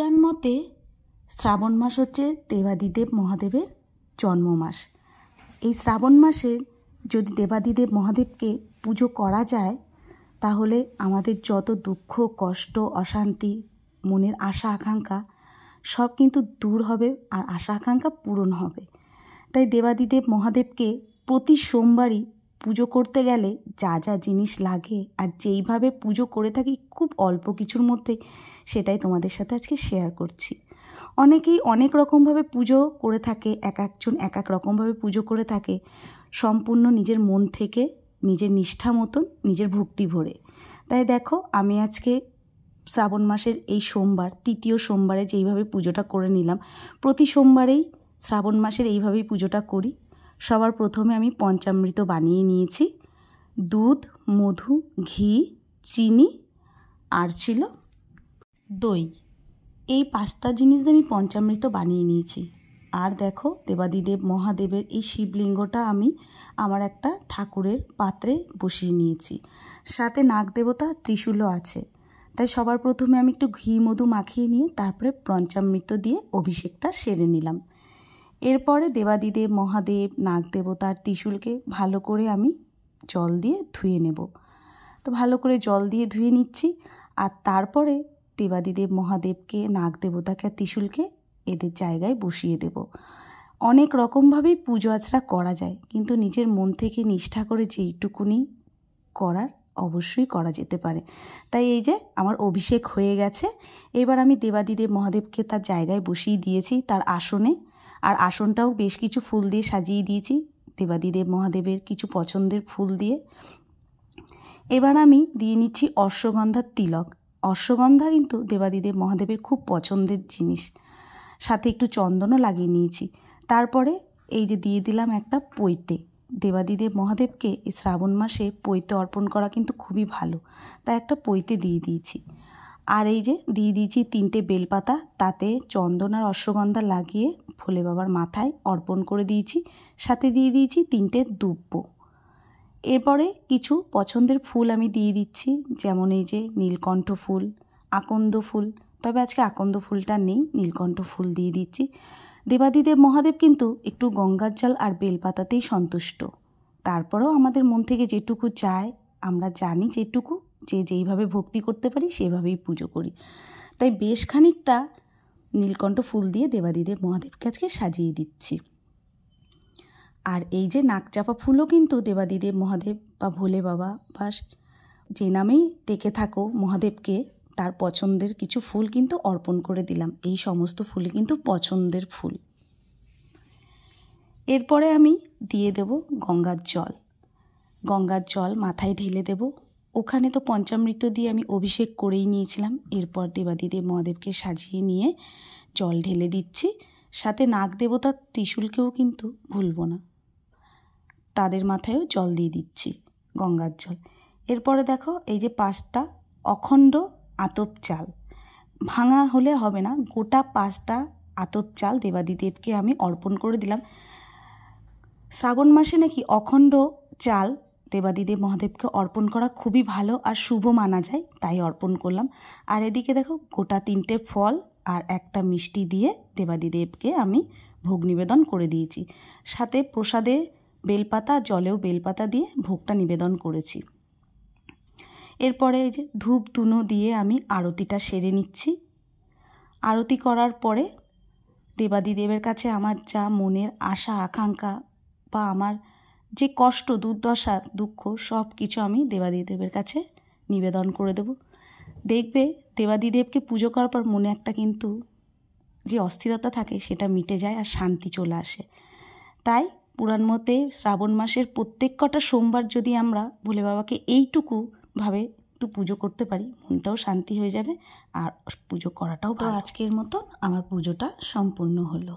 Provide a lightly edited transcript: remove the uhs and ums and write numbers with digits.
পুরাণ মতে শ্রাবণ মাস হচ্ছে দেবাদিদেব মহাদেবের জন্ম মাস। এই শ্রাবণ মাসে যদি দেবাদিদেব মহাদেবকে পুজো করা যায় তাহলে আমাদের যত দুঃখ কষ্ট অশান্তি মনের আশা আকাঙ্ক্ষা সব কিন্তু দূর হবে আর আশা আকাঙ্ক্ষা পূরণ হবে। তাই দেবাদিদেব মহাদেবকে প্রতি সোমবারই পুজো করতে গেলে যা যা জিনিস লাগে আর যেইভাবে পুজো করে থাকি খুব অল্প কিছুর মধ্যে সেটাই তোমাদের সাথে আজকে শেয়ার করছি। অনেকেই অনেক রকমভাবে পুজো করে থাকে, এক একজন এক এক রকমভাবে পুজো করে থাকে, সম্পূর্ণ নিজের মন থেকে নিজের নিষ্ঠা মতন নিজের ভক্তি ভরে। তাই দেখো আমি আজকে শ্রাবণ মাসের এই সোমবার তৃতীয় সোমবারে যেইভাবে পুজোটা করে নিলাম, প্রতি সোমবারেই শ্রাবণ মাসের এইভাবেই পুজোটা করি। সবার প্রথমে আমি পঞ্চামৃত বানিয়ে নিয়েছি, দুধ, মধু, ঘি, চিনি আর ছিল দই। এই 5টা জিনিস দিয়ে আমি পঞ্চামৃত বানিয়ে নিয়েছি। আর দেখো দেবাদিদেব মহাদেবের এই শিবলিঙ্গটা আমি আমার একটা ঠাকুরের পাত্রে বসিয়ে নিয়েছি, সাথে নাগ দেবতা ত্রিশূলও আছে। তাই সবার প্রথমে আমি একটু ঘি মধু মাখিয়ে নিয়ে তারপরে পঞ্চামৃত দিয়ে অভিষেকটা সেরে নিলাম। এরপরে দেবাদিদেব মহাদেব নাগ দেবতার ত্রিশূলকে ভালো করে আমি জল দিয়ে ধুয়ে নেব। তো ভালো করে জল দিয়ে ধুয়ে নিচ্ছি। আর তারপরে দেবাদিদেব মহাদেবকে নাগ দেবতাকে আর ত্রিশূলকে এদের জায়গায় বসিয়ে দেব। অনেক রকমভাবেই পুজো আচরা করা যায়, কিন্তু নিজের মন থেকে নিষ্ঠা করে যেইটুকুনি করার অবশ্যই করা যেতে পারে। তাই এই যে আমার অভিষেক হয়ে গেছে। এবার আমি দেবাদিদেব মহাদেবকে তার জায়গায় বসিয়ে দিয়েছি, তার আসনে। আর আসনটাও বেশ কিছু ফুল দিয়ে সাজিয়ে দিয়েছি, দেবাদিদেব মহাদেবের কিছু পছন্দের ফুল দিয়ে। এবার আমি দিয়ে নিচ্ছি অশ্বগন্ধার তিলক। অশ্বগন্ধা কিন্তু দেবাদিদেব মহাদেবের খুব পছন্দের জিনিস, সাথে একটু চন্দনও লাগিয়ে নিয়েছি। তারপরে এই যে দিয়ে দিলাম একটা পৈতে। দেবাদিদেব মহাদেবকে এই শ্রাবণ মাসে পৈতে অর্পণ করা কিন্তু খুবই ভালো, তাই একটা পৈতে দিয়ে দিয়েছি। আর এই যে দিয়ে দিয়েছি 3টে বেলপাতা, তাতে চন্দন আর অশ্বগন্ধা লাগিয়ে ভোলে বাবার মাথায় অর্পণ করে দিয়েছি। সাথে দিয়ে দিয়েছি 3টে দুব্ব। এরপরে কিছু পছন্দের ফুল আমি দিয়ে দিচ্ছি, যেমন এই যে নীলকণ্ঠ ফুল, আকন্দ ফুল। তবে আজকে আকন্দ ফুলটা নেই, নীলকণ্ঠ ফুল দিয়ে দিচ্ছি। দেবাদিদেব মহাদেব কিন্তু একটু গঙ্গার জল আর বেলপাতাতেই সন্তুষ্ট। তারপরেও আমাদের মন থেকে যেটুকু চায়, আমরা জানি যেটুকু যে যেইভাবে ভক্তি করতে পারি সেভাবেই পুজো করি। তাই বেশ খানিকটা নীলকণ্ঠ ফুল দিয়ে দেবাদিদেব মহাদেবকে আজকে সাজিয়ে দিচ্ছি। আর এই যে নাকচাপা ফুলও কিন্তু দেবাদিদেব মহাদেব বা ভোলে বাবা বা যে নামেই ডেকে থাকো মহাদেবকে, তার পছন্দের কিছু ফুল কিন্তু অর্পণ করে দিলাম। এই সমস্ত ফুলই কিন্তু পছন্দের ফুল। এরপরে আমি দিয়ে দেব গঙ্গার জল। গঙ্গার জল মাথায় ঢেলে দেব। ওখানে তো পঞ্চামৃত দিয়ে আমি অভিষেক করেই নিয়েছিলাম। এরপর দেবাদিদেব মহাদেবকে সাজিয়ে নিয়ে জল ঢেলে দিচ্ছি। সাথে নাগ দেবতার ত্রিশূলকেও কিন্তু ভুলবো না, তাদের মাথায়ও জল দিয়ে দিচ্ছি গঙ্গার জল। এরপরে দেখো এই যে 5টা অখণ্ড আতপ চাল, ভাঙা হলে হবে না, গোটা 5টা আতপ চাল দেবাদিদেবকে আমি অর্পণ করে দিলাম। শ্রাবণ মাসে নাকি অখণ্ড চাল দেবাদিদেব মহাদেবকে অর্পণ করা খুবই ভালো আর শুভ মানা যায়, তাই অর্পণ করলাম। আর এদিকে দেখো গোটা 3টে ফল আর একটা মিষ্টি দিয়ে দেবাদিদেবকে আমি ভোগ নিবেদন করে দিয়েছি। সাথে প্রসাদে বেলপাতা, জলেও বেলপাতা দিয়ে ভোগটা নিবেদন করেছি। এরপরে এই যে ধূপ ধুনো দিয়ে আমি আরতিটা সেরে নিচ্ছি। আরতি করার পরে দেবাদিদেবের কাছে আমার যা মনের আশা আকাঙ্ক্ষা বা আমার যে কষ্ট দুর্দশা দুঃখ সব কিছু আমি দেবাদিদেবের কাছে নিবেদন করে দেব। দেখবে দেবাদিদেবকে পুজো করার পর মনে একটা কিন্তু যে অস্থিরতা থাকে সেটা মিটে যায় আর শান্তি চলে আসে। তাই পুরাণ মতে শ্রাবণ মাসের প্রত্যেক কটা সোমবার যদি আমরা ভোলে বাবাকে এইটুকু ভাবে একটু পুজো করতে পারি, মনটাও শান্তি হয়ে যাবে আর পুজো করাটাও। তো আজকের মতন আমার পুজোটা সম্পূর্ণ হলো।